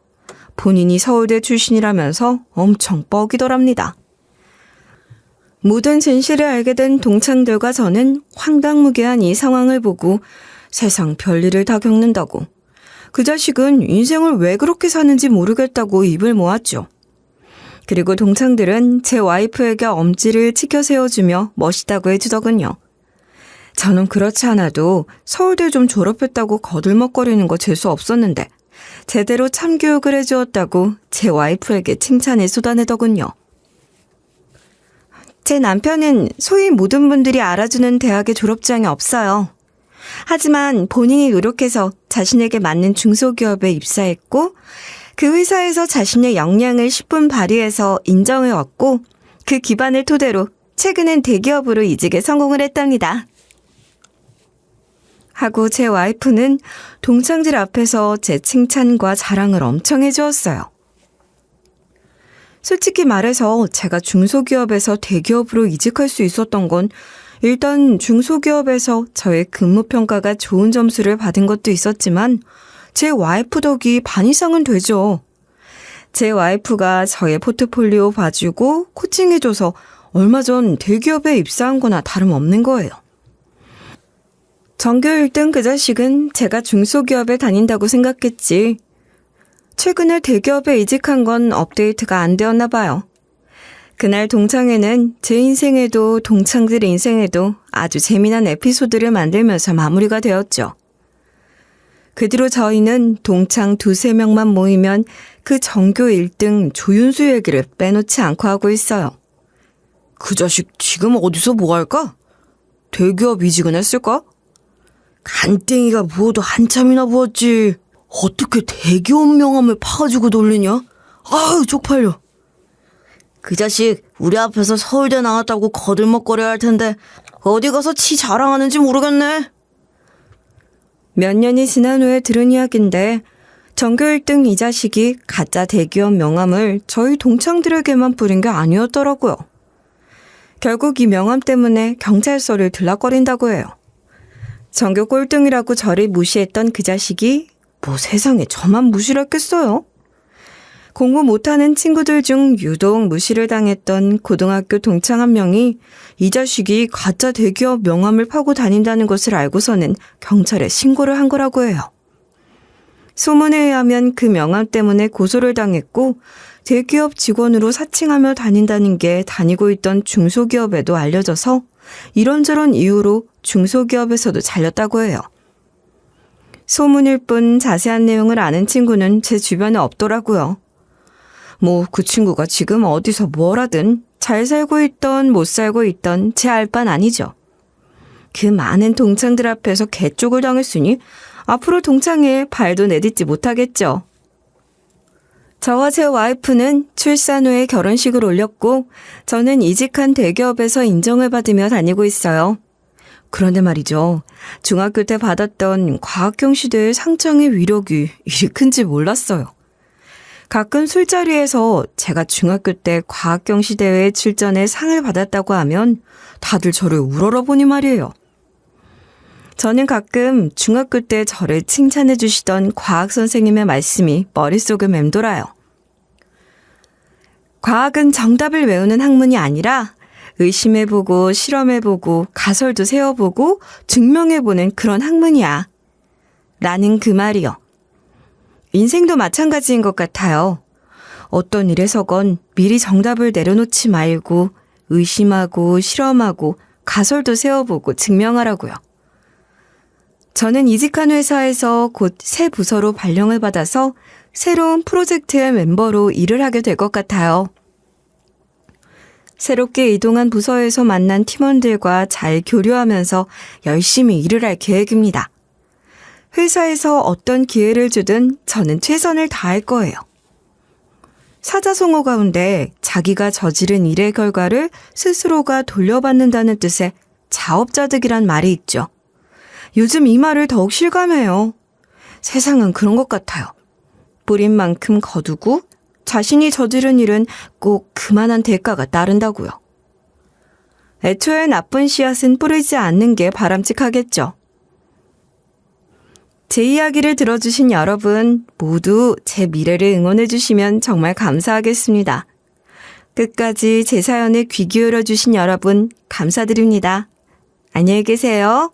본인이 서울대 출신이라면서 엄청 뻐기더랍니다. 모든 진실을 알게 된 동창들과 저는 황당무계한 이 상황을 보고 세상 별일을 다 겪는다고, 그 자식은 인생을 왜 그렇게 사는지 모르겠다고 입을 모았죠. 그리고 동창들은 제 와이프에게 엄지를 치켜 세워주며 멋있다고 해주더군요. 저는 그렇지 않아도 서울대 좀 졸업했다고 거들먹거리는 거 재수 없었는데 제대로 참교육을 해주었다고 제 와이프에게 칭찬을 쏟아내더군요. 제 남편은 소위 모든 분들이 알아주는 대학의 졸업장이 없어요. 하지만 본인이 노력해서 자신에게 맞는 중소기업에 입사했고 그 회사에서 자신의 역량을 10분 발휘해서 인정을 얻고 그 기반을 토대로 최근엔 대기업으로 이직에 성공을 했답니다. 하고 제 와이프는 동창들 앞에서 제 칭찬과 자랑을 엄청 해주었어요. 솔직히 말해서 제가 중소기업에서 대기업으로 이직할 수 있었던 건 일단 중소기업에서 저의 근무평가가 좋은 점수를 받은 것도 있었지만 제 와이프 덕이 반 이상은 되죠. 제 와이프가 저의 포트폴리오 봐주고 코칭해줘서 얼마 전 대기업에 입사한 거나 다름없는 거예요. 전교 1등 그 자식은 제가 중소기업에 다닌다고 생각했지. 최근에 대기업에 이직한 건 업데이트가 안 되었나 봐요. 그날 동창회는 제 인생에도 동창들 인생에도 아주 재미난 에피소드를 만들면서 마무리가 되었죠. 그 뒤로 저희는 동창 2-3명만 모이면 그 전교 1등 조윤수 얘기를 빼놓지 않고 하고 있어요. 그 자식 지금 어디서 뭐 할까? 대기업 이직은 했을까? 간땡이가 부어도 한참이나 부었지. 어떻게 대기업 명함을 파가지고 돌리냐? 아유 쪽팔려. 그 자식 우리 앞에서 서울대 나왔다고 거들먹거려야 할 텐데 어디 가서 치 자랑하는지 모르겠네. 몇 년이 지난 후에 들은 이야기인데 전교 1등 이 자식이 가짜 대기업 명함을 저희 동창들에게만 뿌린 게 아니었더라고요. 결국 이 명함 때문에 경찰서를 들락거린다고 해요. 전교 꼴등이라고 저를 무시했던 그 자식이 뭐 세상에 저만 무시를 했겠어요? 공부 못하는 친구들 중 유독 무시를 당했던 고등학교 동창 한 명이 이 자식이 가짜 대기업 명함을 파고 다닌다는 것을 알고서는 경찰에 신고를 한 거라고 해요. 소문에 의하면 그 명함 때문에 고소를 당했고 대기업 직원으로 사칭하며 다닌다는 게 다니고 있던 중소기업에도 알려져서 이런저런 이유로 중소기업에서도 잘렸다고 해요. 소문일 뿐 자세한 내용을 아는 친구는 제 주변에 없더라고요. 뭐 그 친구가 지금 어디서 뭘 하든 잘 살고 있던 못 살고 있던 제 알 바는 아니죠. 그 많은 동창들 앞에서 개쪽을 당했으니 앞으로 동창회에 발도 내딛지 못하겠죠. 저와 제 와이프는 출산 후에 결혼식을 올렸고 저는 이직한 대기업에서 인정을 받으며 다니고 있어요. 그런데 말이죠. 중학교 때 받았던 과학경시대의 상장의 위력이 이리 큰지 몰랐어요. 가끔 술자리에서 제가 중학교 때 과학경시대회에 출전해 상을 받았다고 하면 다들 저를 우러러보니 말이에요. 저는 가끔 중학교 때 저를 칭찬해 주시던 과학 선생님의 말씀이 머릿속을 맴돌아요. 과학은 정답을 외우는 학문이 아니라 의심해보고 실험해보고 가설도 세워보고 증명해보는 그런 학문이야. 라는 그 말이요. 인생도 마찬가지인 것 같아요. 어떤 일에서건 미리 정답을 내려놓지 말고 의심하고 실험하고 가설도 세워보고 증명하라고요. 저는 이직한 회사에서 곧 새 부서로 발령을 받아서 새로운 프로젝트의 멤버로 일을 하게 될 것 같아요. 새롭게 이동한 부서에서 만난 팀원들과 잘 교류하면서 열심히 일을 할 계획입니다. 회사에서 어떤 기회를 주든 저는 최선을 다할 거예요. 사자성어 가운데 자기가 저지른 일의 결과를 스스로가 돌려받는다는 뜻의 자업자득이란 말이 있죠. 요즘 이 말을 더욱 실감해요. 세상은 그런 것 같아요. 뿌린 만큼 거두고 자신이 저지른 일은 꼭 그만한 대가가 따른다고요. 애초에 나쁜 씨앗은 뿌리지 않는 게 바람직하겠죠. 제 이야기를 들어주신 여러분 모두 제 미래를 응원해 주시면 정말 감사하겠습니다. 끝까지 제 사연에 귀 기울여 주신 여러분 감사드립니다. 안녕히 계세요.